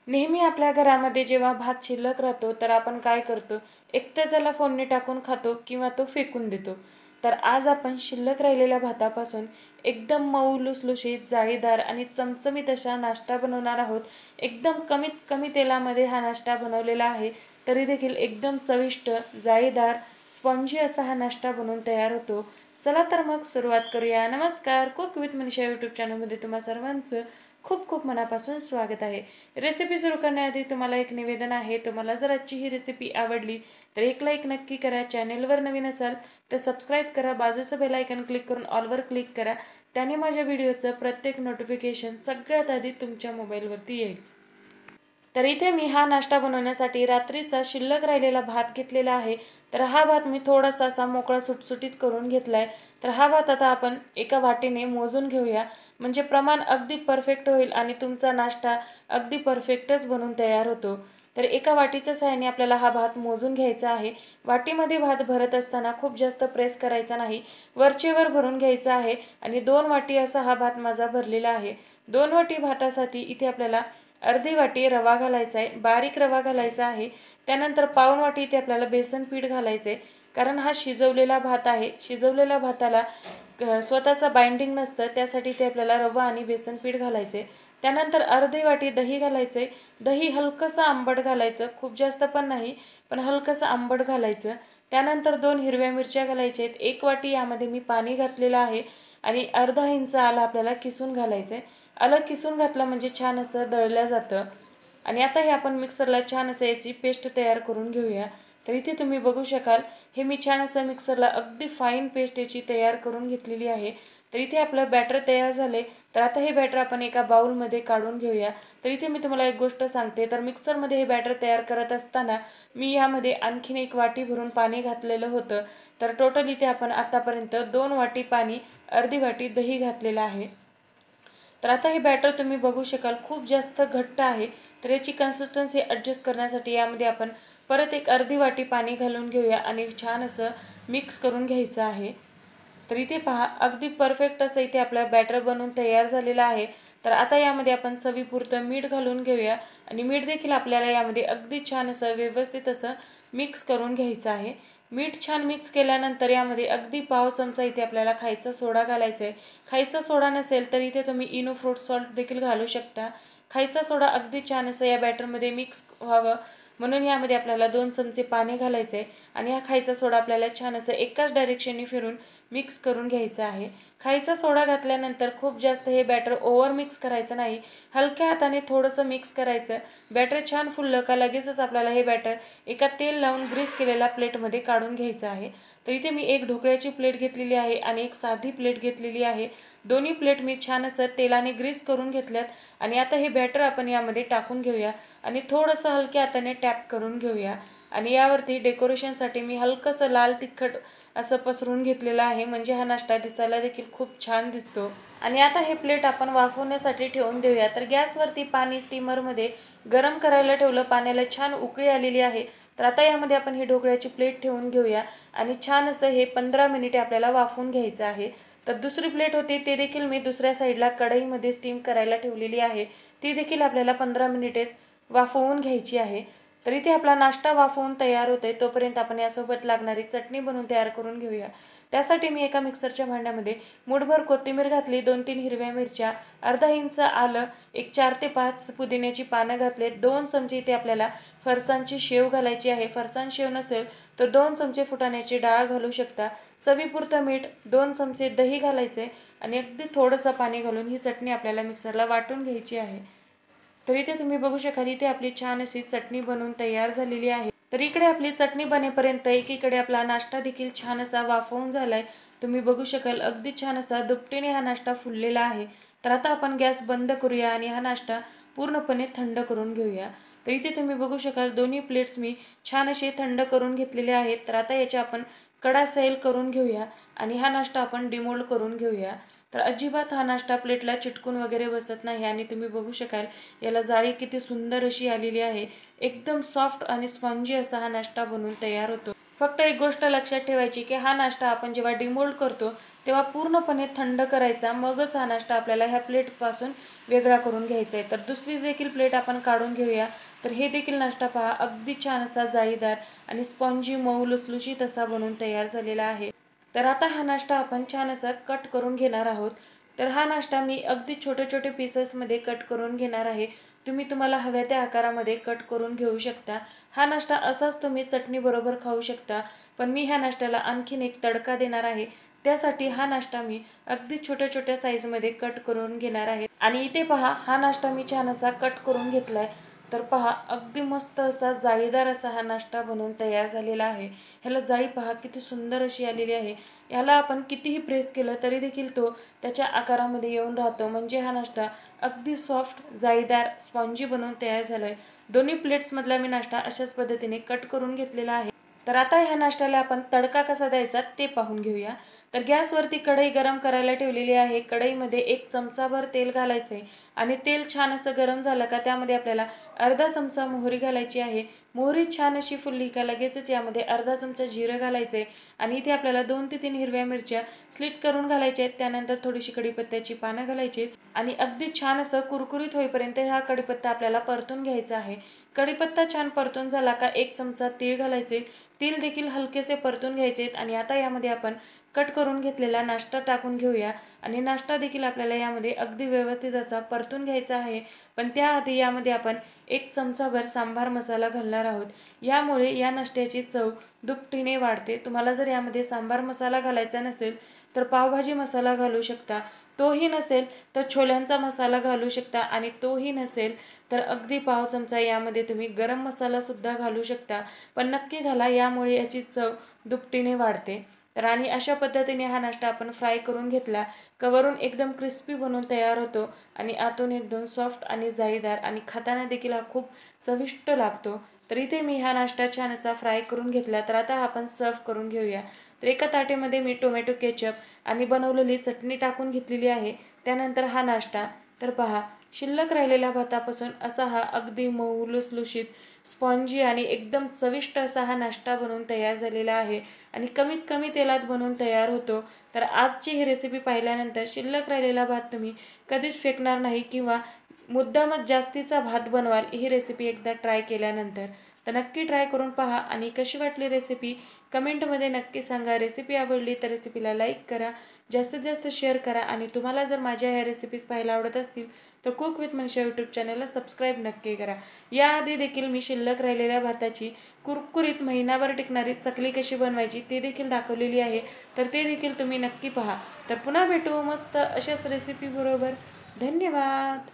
नेहमी आपल्या घरामध्ये जेव्हा भात शिल्लक राहतो तर आपण काय करतो, एकतर त्याला फोडणी टाकून खातो किंवा तो फेकून देतो. तर आज आपण शिल्लक राहिलेल्या भातापासून एकदम मऊ लुसलुशीत, जाळीदार आणि चमचमीत असा नाश्ता बनवणार आहोत. एकदम कमीत कमी तेलामध्ये हा नाश्ता बनवलेला आहे, तरी देखील एकदम चविष्ट, जाळीदार, स्पॉन्जी असा हा नाश्ता बनवून तयार होतो. चला तर मग सुरुवात करूया. नमस्कार, कुक विथ मनीषा यूट्यूब चॅनलमध्ये तुम्हा सर्वांचं खूप खूप मनापासून स्वागत आहे. रेसिपी सुरू करण्याआधी तुम्हाला एक निवेदन आहे. तुम्हाला जर आजची ही रेसिपी आवडली तर एक लाईक नक्की करा. चॅनेलवर नवीन असाल तर सबस्क्राईब करा. बाजूचं बेल आयकॉन क्लिक करून ऑलवर क्लिक करा. त्याने माझ्या व्हिडिओचं प्रत्येक नोटिफिकेशन सगळ्यात आधी तुमच्या मोबाईलवरती येईल. तर इथे मी हा नाश्ता बनवण्यासाठी रात्रीचा शिल्लक राहिलेला भात घेतलेला आहे. तर हा भात मी थोडासा असा मोकळा सुटसुटीत करून घेतलाय. तर हा भात आता आपण एका वाटीने मोजून घेऊया, म्हणजे प्रमाण अगदी परफेक्ट होईल आणि तुमचा नाश्ता अगदी परफेक्टच बनून तयार होतो. तर एका वाटीच्या सहाय्याने आपल्याला हा भात मोजून घ्यायचा आहे. वाटीमध्ये भात भरत असताना खूप जास्त प्रेस करायचा नाही, वरचेवर भरून घ्यायचा आहे. आणि 2 वाटी असा हा भात माझा भरलेला आहे. 2 वाटी भातासाठी इथे आपल्याला अर्धी वाटी रवा घालायचा आहे, बारीक रवा घालायचा आहे. त्यानंतर पाऊण वाटी इथे आपल्याला बेसन पीठ घालायचं आहे, कारण हा शिजवलेला भात आहे. शिजवलेल्या भाताला स्वतःचा बाइंडिंग नसतं, त्यासाठी ते आपल्याला रवा आणि बेसन पीठ घालायचं आहे. त्यानंतर अर्धी वाटी दही घालायचं आहे. दही हलकंसं आंबट घालायचं, खूप जास्त पण नाही, पण हलकंसं आंबट घालायचं. त्यानंतर 2 हिरव्या मिरच्या घालायच्या आहेत. 1 वाटी यामध्ये मी पाणी घातलेलं आहे आणि अर्धा इंच आलं आपल्याला किसून घालायचं आहे. आलं किसून घातलं म्हणजे छान असं दळलं जातं. आणि आता हे आपण मिक्सरला छान असं याची पेस्ट तयार करून घेऊया. तर इथे तुम्ही बघू शकाल, हे मी छान असं मिक्सरला अगदी फाईन पेस्ट याची तयार करून घेतलेली आहे. तर इथे आपलं बॅटर तयार झाले. तर आता हे बॅटर आपण एका बाउलमध्ये काढून घेऊया. तर इथे मी तुम्हाला एक गोष्ट सांगते, तर मिक्सरमध्ये हे बॅटर तयार करत असताना मी यामध्ये आणखीन 1 वाटी भरून पाणी घातलेलं होतं. तर टोटल इथे आपण आतापर्यंत 2 वाटी पाणी, अर्धी वाटी दही घातलेलं आहे. तर आता हे बॅटर तुम्ही बघू शकाल खूप जास्त घट्ट आहे. तर याची कन्सिस्टन्सी ॲडजस्ट करण्यासाठी यामध्ये आपण परत एक अर्धी वाटी पाणी घालून घेऊया आणि छान असं मिक्स करून घ्यायचं आहे. तर इथे पहा, अगदी परफेक्ट असं इथे आपला बॅटर बनवून तयार झालेला आहे. तर आता यामध्ये आपण चवीपुरतं मीठ घालून घेऊया आणि मीठ देखील आपल्याला यामध्ये अगदी छान असं व्यवस्थित असं मिक्स करून घ्यायचं आहे. मीठ छान मिक्स केल्यानंतर यामध्ये अगदी पाव चमचा इथे आपल्याला खायचा सोडा घालायचा आहे. खायचा सोडा नसेल तर इथे तुम्ही इनो फ्रूट सॉल्ट देखील घालू शकता. खायचा सोडा अगदी छान असं या बॅटरमध्ये मिक्स व्हावं म्हणून यामध्ये आपल्याला 2 चमचे पाणी घालायचं आहे आणि हा खायचा सोडा आपल्याला छान असं एकाच डायरेक्शनने फिरून मिक्स करून घ्यायचं आहे. खायचा सोडा घातल्यानंतर खूप जास्त हे बॅटर ओव्हर मिक्स करायचं नाही, हलक्या हाताने थोडंसं मिक्स करायचं. बॅटर छान फुललं का लगेचच आपल्याला हे बॅटर एका तेल लावून ग्रीस केलेल्या प्लेटमध्ये काढून घ्यायचं आहे. तर इथे मी एक ढोकळ्याची प्लेट घेतलेली आहे आणि एक साधी प्लेट घेतलेली आहे. दोन्ही प्लेट मी छान असं तेलाने ग्रीस करून घेतल्यात आणि आता हे बॅटर आपण यामध्ये टाकून घेऊया आणि थोडंसं हलक्या हाताने टॅप करून घेऊया. आणि यावरती डेकोरेशनसाठी मी हलकंसं लाल तिखट असं पसरून घेतलेलं आहे, म्हणजे हा नाश्ता दिसायला देखील खूप छान दिसतो. आणि आता हे प्लेट आपण वाफवण्यासाठी ठेवून देऊया. तर गॅसवरती पाणी स्टीमरमध्ये गरम करायला ठेवलं. पाण्याला छान उकळी आलेली आहे. तर आता यामध्ये आपण ही ढोकळ्याची प्लेट ठेवून घेऊया आणि छान असं हे 15 मिनिटे आपल्याला वाफवून घ्यायचं आहे. तर दुसरी प्लेट होती ते देखील मी दुसऱ्या साईडला कढईमध्ये स्टीम करायला ठेवलेली आहे. ती देखील आपल्याला 15 मिनिटेच वाफवून घ्यायची आहे. तर इथे आपला नाश्ता वाफवून तयार होतोय, तोपर्यंत आपण यासोबत लागणारी चटणी बनवून तयार करून घेऊया. त्यासाठी मी एका मिक्सरच्या भांड्यामध्ये मूठभर कोथिंबीर घातली, 2-3 हिरव्या मिरच्या, अर्धा इंच आलं, एक 4 ते 5 पुदिन्याची पानं घातले. 2 चमचे इथे आपल्याला फरसाणची शेव घालायची आहे. फरसाण शेव नसेल तर 2 चमचे फुटाण्याची डाळ घालू शकता. चवीपुरतं मीठ, 2 चमचे दही घालायचे आणि अगदी थोडंसं पाणी घालून ही चटणी आपल्याला मिक्सरला वाटून घ्यायची आहे. तर इथे तुम्ही बघू शकाल, इथे आपली छान अशी चटणी बनवून तयार झालेली आहे. तर इकडे आपली चटणी बनेपर्यंत एकीकडे आपला नाश्ता देखील छान असा वाफवून झालाय. तुम्ही बघू शकाल अगदी छान असा दुपटीने हा नाश्ता फुललेला आहे. तर आता आपण गॅस बंद करूया आणि हा नाश्ता पूर्णपणे थंड करून घेऊया. तर इथे तुम्ही बघू शकाल दोन्ही प्लेट्स मी छान असे थंड करून घेतलेले आहेत. तर आता याच्या आपण कडा सैल करून घेऊया आणि हा नाश्ता आपण डिमोल्ड करून घेऊया. तर अजिबात हा नाश्ता प्लेटला चिटकून वगैरे बसत नाही आणि तुम्ही बघू शकाल याला जाळी किती सुंदर अशी आलेली आहे. एकदम सॉफ्ट आणि स्पॉन्जी असा हा नाश्ता बनवून तयार होतो. फक्त एक गोष्ट लक्षात ठेवायची की हा नाश्ता आपण जेव्हा डिमोल्ड करतो तेव्हा पूर्णपणे थंड करायचा, मगच हा नाश्ता आपल्याला ह्या प्लेटपासून वेगळा करून घ्यायचा आहे। तर दुसरी देखील प्लेट आपण काढून घेऊया। तर हे देखील नाश्ता पहा अगदी छान असा जाळीदार आणि स्पॉन्जी मऊ लुसलुशीत असा बनून तयार झालेला आहे। तर आता हा नाश्ता आपण छान असा कट करून घेणार आहोत। तर हा नाश्ता मी अगदी छोटे छोटे पीसेसमध्ये कट करून घेणार आहे। तुम्ही तुम्हाला हव्या त्या आकारामध्ये कट करून घेऊ शकता। हा नाश्ता असाच तुम्ही चटणी बरोबर खाऊ शकता, पण मी ह्या नाश्त्याला आणखीन एक तडका देणार आहे। त्यासाठी हा नाश्ता मी अगदी छोट्या छोट्या साईजमध्ये कट करून घेणार आहे। आणि इथे पहा हा नाश्ता मी छान असा कट करून घेतलाय। तर पहा अगदी मस्त असा जाळीदार असा हा नाश्ता बनवून तयार झालेला आहे। ह्याला जाळी पहा किती सुंदर अशी आलेली आहे। याला आपण कितीही प्रेस केलं तरी देखील तो त्याच्या आकारामध्ये येऊन राहतो। म्हणजे हा नाश्ता अगदी सॉफ्ट जाळीदार स्पॉन्जी बनवून तयार झालाय। दोन्ही प्लेट्समधला मी नाश्ता अशाच पद्धतीने कट करून घेतलेला आहे। तर आता ह्या नाश्त्याला आपण तडका कसा द्यायचा ते पाहून घेऊया। तर गॅसवरती कढई गरम करायला ठेवलेली आहे। कढईमध्ये 1 चमचाभर तेल घालायचं आहे आणि तेल छान असं गरम झालं का त्यामध्ये आपल्याला अर्धा चमचा मोहरी घालायची आहे। मोहरी छान अशी फुलली का लगेचच यामध्ये अर्धा चमचा जिरं घालायचं आहे आणि इथे आपल्याला 2 ते 3 हिरव्या मिरच्या स्लिट करून घालायच्या आहेत। त्यानंतर थोडीशी कढीपत्त्याची पानं घालायची आणि अगदी छान असं कुरकुरीत होईपर्यंत हा कढीपत्ता आपल्याला परतून घ्यायचा आहे। कढीपत्ता छान परतून झाला का 1 चमचा तीळ घालायचे। तीळ देखील हलकेसे परतून घ्यायचे आहेत आणि आता यामध्ये आपण कट करून घेतलेला नाश्ता टाकून घेऊया आणि नाश्ता देखील आपल्याला यामध्ये अगदी व्यवस्थित असा परतून घ्यायचा आहे। पण त्याआधी यामध्ये आपण 1 चमचाभर सांबार मसाला घालणार आहोत। यामुळे या नाश्त्याची चव दुपटीने वाढते। तुम्हाला जर यामध्ये सांबार मसाला घालायचा नसेल तर पावभाजी मसाला घालू शकता, तोही नसेल तर छोल्यांचा मसाला घालू शकता आणि तोही नसेल तर अगदी पाव चमचा यामध्ये तुम्ही गरम मसाला सुद्धा घालू शकता, पण नक्की घाला, यामुळे याची चव दुपटीने वाढते। तर आणि अशा पद्धतीने हा नाश्ता आपण फ्राय करून घेतला का वरून एकदम क्रिस्पी बनून तयार होतो आणि आतून एकदम सॉफ्ट आणि जाळीदार आणि खाताना देखील हा खूप चविष्ट लागतो। तर इथे मी हा नाश्ता छान असा फ्राय करून घेतला। तर आता आपण सर्व करून घेऊया। तर एका ताटेमध्ये मी टोमॅटो केचप आणि बनवलेली चटणी टाकून घेतलेली आहे। त्यानंतर हा नाश्ता तर पहा शिल्लक राहिलेल्या भातापासून असा हा अगदी मऊ लुसलुशीत स्पॉन्जी आणि एकदम चविष्ट असा हा नाश्ता बनवून तयार झालेला आहे आणि कमीत कमी तेलात बनवून तयार होतो। तर आजची ही रेसिपी पाहिल्यानंतर शिल्लक राहिलेला भात तुम्ही कधीच फेकणार नाही किंवा मुद्दामच जास्तीचा भात बनवाल ही रेसिपी एकदा ट्राय केल्यानंतर। तर नक्की ट्राय करून पहा आणि कशी वाटली रेसिपी कमेंटमध्ये नक्की सांगा। रेसिपी आवडली तर रेसिपीला लाईक करा, जास्तीत जास्त शेअर करा आणि तुम्हाला जर माझ्या ह्या रेसिपीज पाहायला आवडत असतील तर कुक विथ मनीषा यूट्यूब चॅनलला सबस्क्राईब नक्की करा। याआधी देखील मी शिल्लक राहिलेल्या भाताची कुरकुरीत महिनाभर टिकणारी चकली कशी बनवायची ते देखील दाखवलेली आहे। तर ते देखील तुम्ही नक्की पहा। तर पुन्हा भेटू मस्त अशाच रेसिपी बरोबर। धन्यवाद।